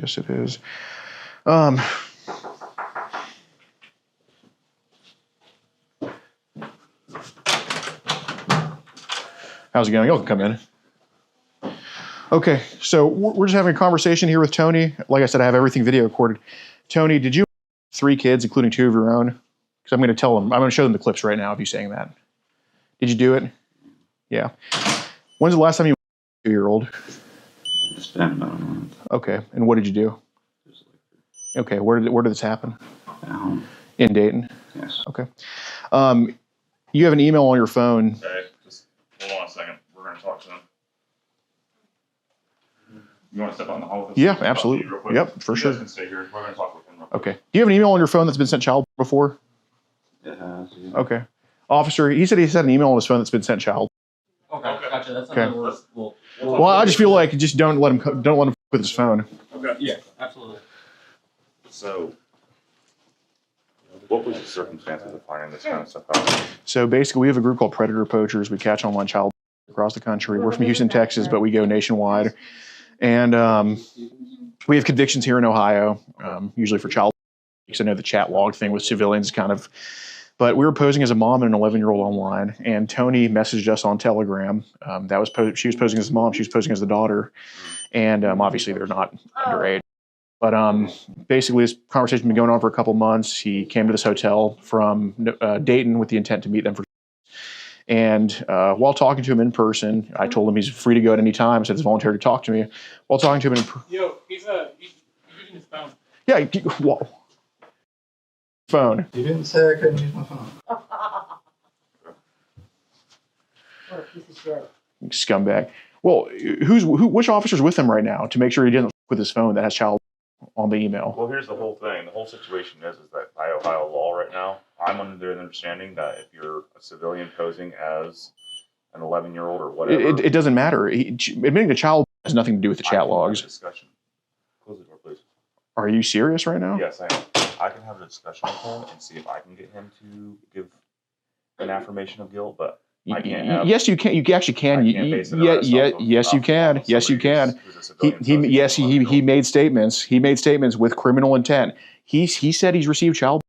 How's it going? Y'all can come in. Okay, so we're just having a conversation here with Tony. Like I said, I have everything video recorded. Tony, did you have 3 kids, including 2 of your own? Because I'm going to show them the clips right now of you saying that. Did you do it? Yeah. When's the last time you were a 2-year-old? It's been about a month. Okay, and what did you do? Okay, where did this happen? At home. In Dayton? Yes. Okay. You have an email on your phone. Okay, just hold on a second. We're going to talk to them. You want to step out in the hall with us? Yeah, absolutely. Yep, for sure. You guys can stay here. We're going to talk with him real quick. Okay. Do you have an email on your phone that's been sent child before? It has. Yeah. Okay. Officer, he said an email on his phone that's been sent child. Okay, gotcha. That's Okay. something Well, I just feel like just don't let him with his phone. Okay. yeah, absolutely. So, what was the circumstances of finding this kind of stuff out? So basically, we have a group called Predator Poachers. We catch online child across the country. We're from Houston, Texas, but we go nationwide. And we have convictions here in Ohio, usually for child. Because I know the chat log thing with civilians kind of. But we were posing as a mom and an 11-year-old online, and Tony messaged us on Telegram. She was posing as the mom, she was posing as the daughter, and obviously they're not underage. But basically, this conversation had been going on for a couple months. He came to this hotel from Dayton with the intent to meet them for. And while talking to him in person, I told him he's free to go at any time. I said it's voluntary to talk to me. While talking to him Yo, he's using his phone. yeah, phone. You didn't say I couldn't use my phone. What a piece of shit. Scumbag. Well, which officer's with him right now to make sure he doesn't with his phone that has child on the email? Well, here's the whole thing. The whole situation is that by Ohio law right now, I'm under the understanding that if you're a civilian posing as an 11-year-old or whatever, It doesn't matter. Admitting the child has nothing to do with the chat logs. Discussion. Close the door, please. Are you serious right now? Yes, I am. I can have a discussion with him and see if I can get him to give an affirmation of guilt, but I can't have. Yes, you can. You actually can. I can't base it on Yes, you can. Yes, you can. He made statements. He made statements with criminal intent. He said he's received child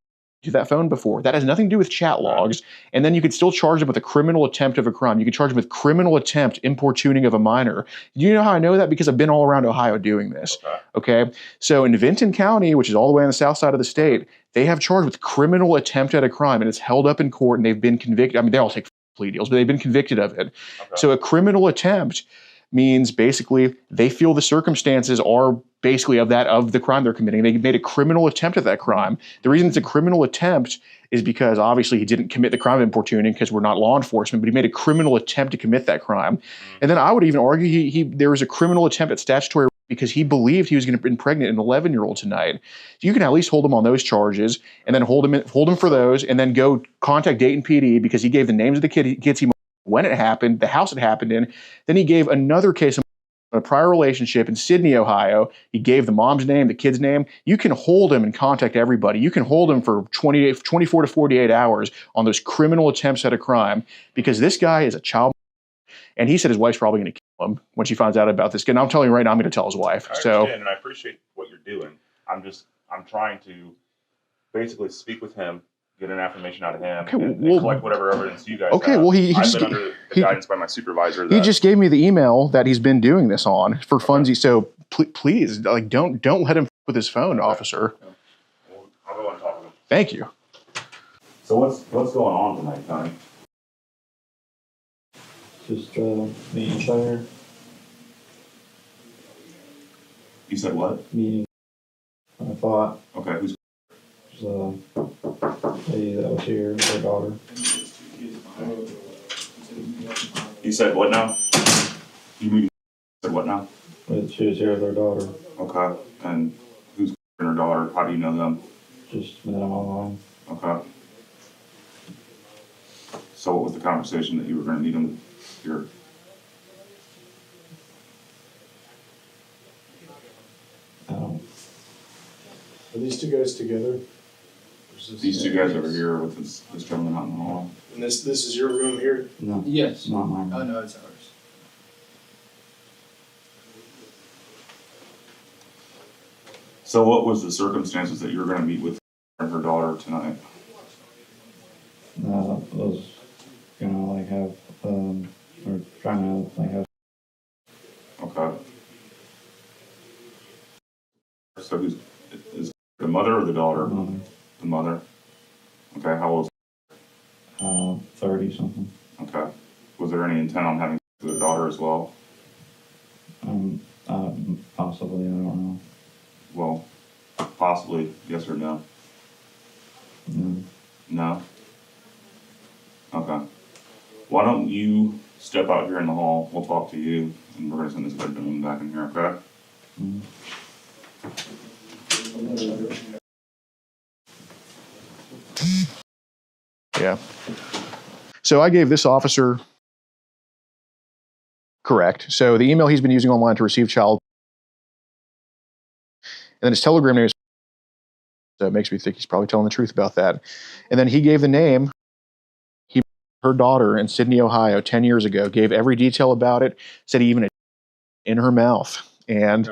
to that phone before. That has nothing to do with chat logs. And then you could still charge him with a criminal attempt of a crime. You could charge him with criminal attempt importuning of a minor. Do you know how I know that? Because I've been all around Ohio doing this. Okay. So in Vinton County, which is all the way on the south side of the state, they have charged with criminal attempt at a crime, and it's held up in court, and they've been convicted. I mean, they all take plea deals, but they've been convicted of it. So a criminal attempt means basically they feel the circumstances are basically of the crime they're committing. They made a criminal attempt at that crime. The reason it's a criminal attempt is because obviously he didn't commit the crime of importuning because we're not law enforcement, but he made a criminal attempt to commit that crime. And then I would even argue there was a criminal attempt at statutory because he believed he was going to impregnate an 11-year-old tonight. You can at least hold him on those charges and then hold him for those and then go contact Dayton PD because he gave the names of the kids he when it happened, the house it happened in. Then he gave another case of a prior relationship in Sydney, Ohio. He gave the mom's name, the kid's name. You can hold him and contact everybody. You can hold him for 24 to 48 hours on those criminal attempts at a crime because this guy is a child. And he said his wife's probably going to kill him when she finds out about this. And I'm telling you right now, I'm going to tell his wife. I understand, and I appreciate what you're doing. I'm trying to basically speak with him, get an affirmation out of him, and collect whatever evidence you guys have. Well, I've been under the guidance by my supervisor. He just gave me the email that he's been doing this on for funsies. So please, like, don't let him with his phone, officer. I'll go and talk to him. Thank you. So what's going on tonight, Tony? Just meeting fire. You said what? Meeting. I thought. Okay, who's? There's a lady that was here, her daughter. You said what now? You said what now? She was here with her daughter. Okay, and who's her daughter? How do you know them? Just met them online. Okay. So what was the conversation that you were going to meet them here? Are these two guys together? These two guys over here with this gentleman out in the hall. And this is your room here? No. Yes. Not mine. Oh, no, it's ours. So what was the circumstances that you were going to meet with her daughter tonight? I was gonna like have or trying to like have. Okay. So is the mother or the daughter? Mother. The mother. Okay, how old? 30 something. Okay. Was there any intent on having sex with the daughter as well? Possibly, I don't know. Well, possibly, yes or no? No. No? Okay. Why don't you step out here in the hall, we'll talk to you, and we're going to send this gentleman back in here, okay? Mm-hmm. Yeah. So I gave this officer correct. So the email he's been using online to receive child, and then his Telegram name is, so it makes me think he's probably telling the truth about that. And then he gave the name, her daughter in Sydney, Ohio, 10 years ago, gave every detail about it, said he even had in her mouth. And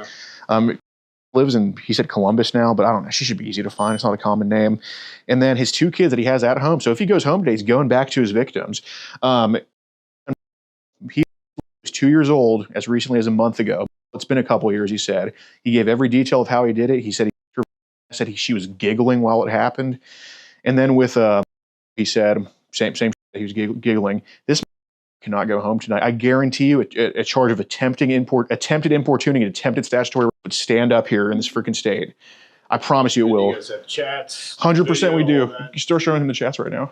lives in, he said Columbus now, but I don't know. She should be easy to find. It's not a common name. And then his two kids that he has at home. So if he goes home today, he's going back to his victims. He was 2 years old as recently as a month ago. It's been a couple years, he said. He gave every detail of how he did it. He said she was giggling while it happened. And then with, he said, same, he was giggling. This cannot go home tonight. I guarantee you a charge of attempted importuning and attempted statutory would stand up here in this freaking state. I promise you it will. You guys have chats? 100% we video, do. You start showing in the chats right now.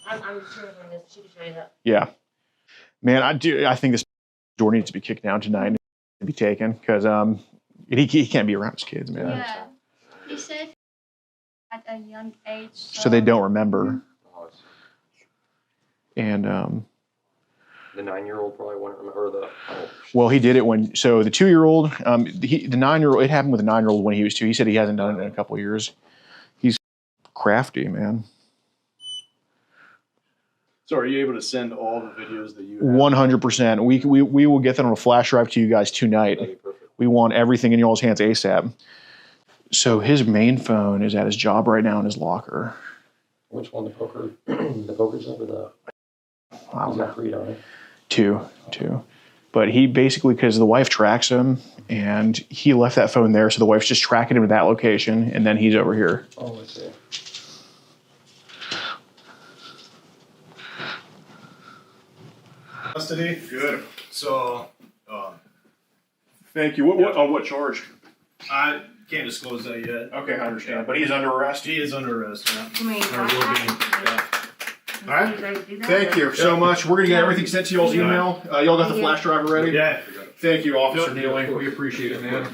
I'm sure she can show you that. Yeah. Man, I think this door needs to be kicked down tonight and be taken because he can't be around his kids, man. Yeah. He said at a young age. So they don't remember. And The 9-year-old probably wouldn't remember well, he did it when, so the 2-year-old, the 9-year-old, it happened with the 9-year-old when he was 2. He said he hasn't done it in a couple of years. He's crafty, man. Is So are you able to send all the videos that you have? 100%. We will get that on a flash drive to you guys tonight. That'd be perfect. We want everything in y'all's hands ASAP. So his main phone is at his job right now in his locker. Which one, the poker, the poker's over the, I he's don't know. got 3, don't he? Two. But he basically, because the wife tracks him, and he left that phone there, so the wife's just tracking him to that location, and then he's over here. Oh, I see. Custody? Good. So, Thank you. What charge? I can't disclose that yet. Okay, I understand. But he's under arrest. He is under arrest, yeah. Can we Or will be, yeah. All right. You guys do that? Thank you so much. We're going to get everything sent to y'all's email. Y'all got the flash drive already? Yeah. Thank you, Officer Neely. We appreciate it, man.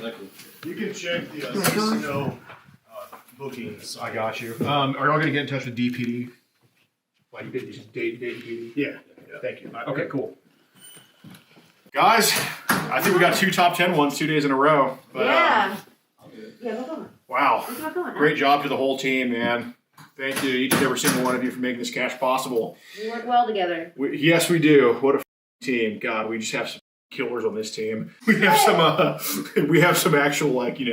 You can check the casino bookings. I got you. Are y'all going to get in touch with DPD? Like you did date DPD? Yeah. Thank you. Okay, cool. Guys, I think we got 2 top 10 ones 2 days in a row. But, Yeah. Yeah, go on. Wow. Let's go on. Great job to the whole team, man. Thank you, each and every single one of you, for making this cash possible. We work well together. Yes, we do. What a team. God, we just have some killers on this team. We have some actual, like, heat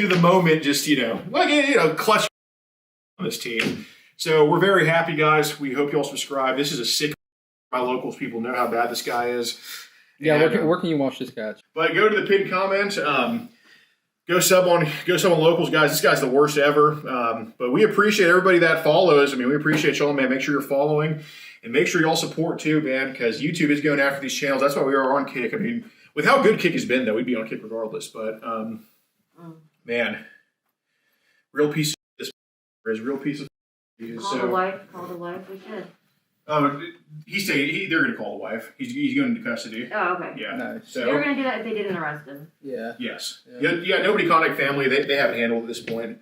of the moment, just, clutch on this team. So we're very happy, guys. We hope you all subscribe. This is a sick. My locals people know how bad this guy is. Yeah, And, where can you watch this catch? But go to the pinned comment. Go sub on locals, guys. This guy's the worst ever. But we appreciate everybody that follows. I mean, we appreciate y'all, man. Make sure you're following, and make sure y'all support too, man, because YouTube is going after these channels. That's why we are on Kick. I mean, with how good Kick has been, though, we'd be on Kick regardless. But man, real piece of this is real piece of. Call the wife. We should. Oh, they're going to call the wife. He's going into custody. Oh, okay. Yeah. Nice. So They were gonna do that if they didn't arrest him. Yeah. yes. Yeah. Nobody contact family. They have it handled at this point.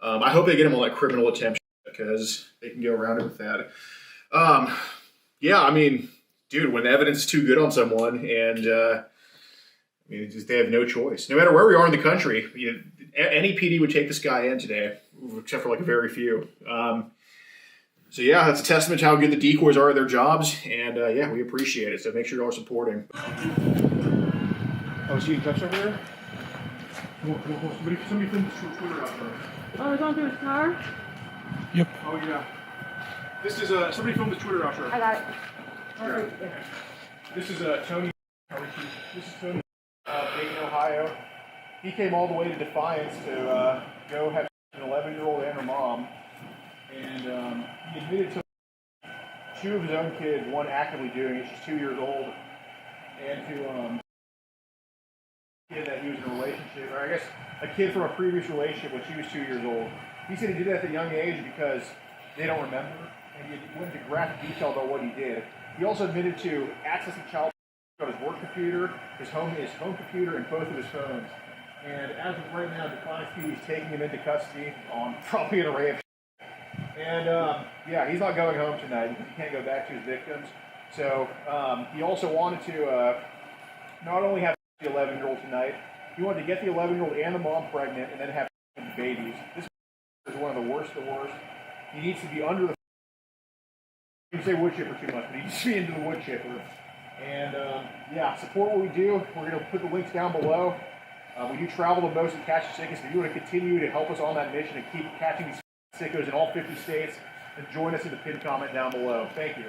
I hope they get him on like criminal attempt because they can go around it with that. Yeah. I mean, dude, when the evidence is too good on someone, and they have no choice. No matter where we are in the country, any PD would take this guy in today, except for like a very few. So yeah, that's a testament to how good the decoys are at their jobs, and we appreciate it. So make sure you are supporting. Oh, is he in touch over there? Somebody film Twitter out there. Oh, they're going through his car? Yep. Oh yeah. This is somebody filmed the Twitter outro. I got it. Sure. This is Tony. This is Tony, Macon, Ohio. He came all the way to Defiance to go have an 11-year-old and her mom. And he admitted to 2 of his own kids, one actively doing it, she's 2 years old, and to a kid that he was in a relationship, or I guess a kid from a previous relationship when she was 2 years old. He said he did that at a young age because they don't remember, and he went into graphic detail about what he did. He also admitted to accessing child on his work computer, his home computer, and both of his phones. And as of right now, Defiance PD is taking him into custody on probably an array of. And he's not going home tonight because he can't go back to his victims. So he also wanted to not only have the 11-year-old tonight, he wanted to get the 11-year-old and the mom pregnant and then have babies. This is one of the worst of the worst. He needs to be under the. You can say wood chipper too much, but he needs to be into the wood chipper. And support what we do. We're going to put the links down below. We do travel the most and catch the sickest. If you want to continue to help us on that mission and keep catching these sickos in all 50 states, and join us in the pinned comment down below. Thank you.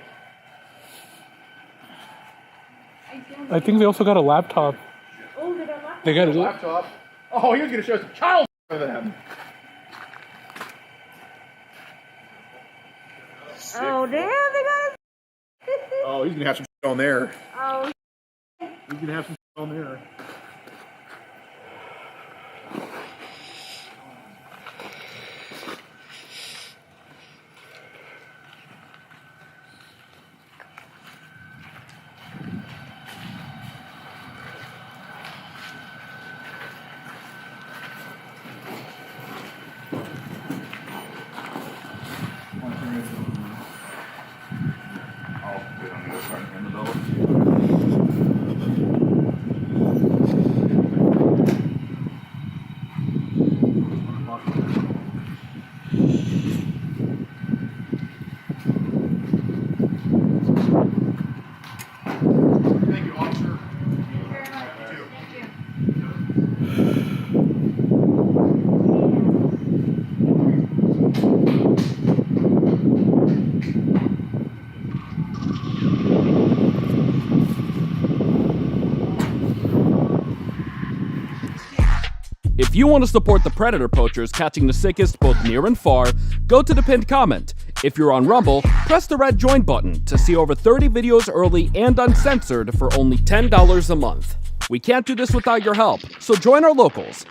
I think they also got a laptop. Oh, they got laptop. They got a Laptop. Oh, he was going to show some child for them. Oh, damn, they got Oh, he's going to have some on there. Oh, He's going to have some on there. If you want to support the Predator Poachers catching the sickest both near and far, go to the pinned comment. If you're on Rumble, press the red join button to see over 30 videos early and uncensored for only $10 a month. We can't do this without your help, so join our locals.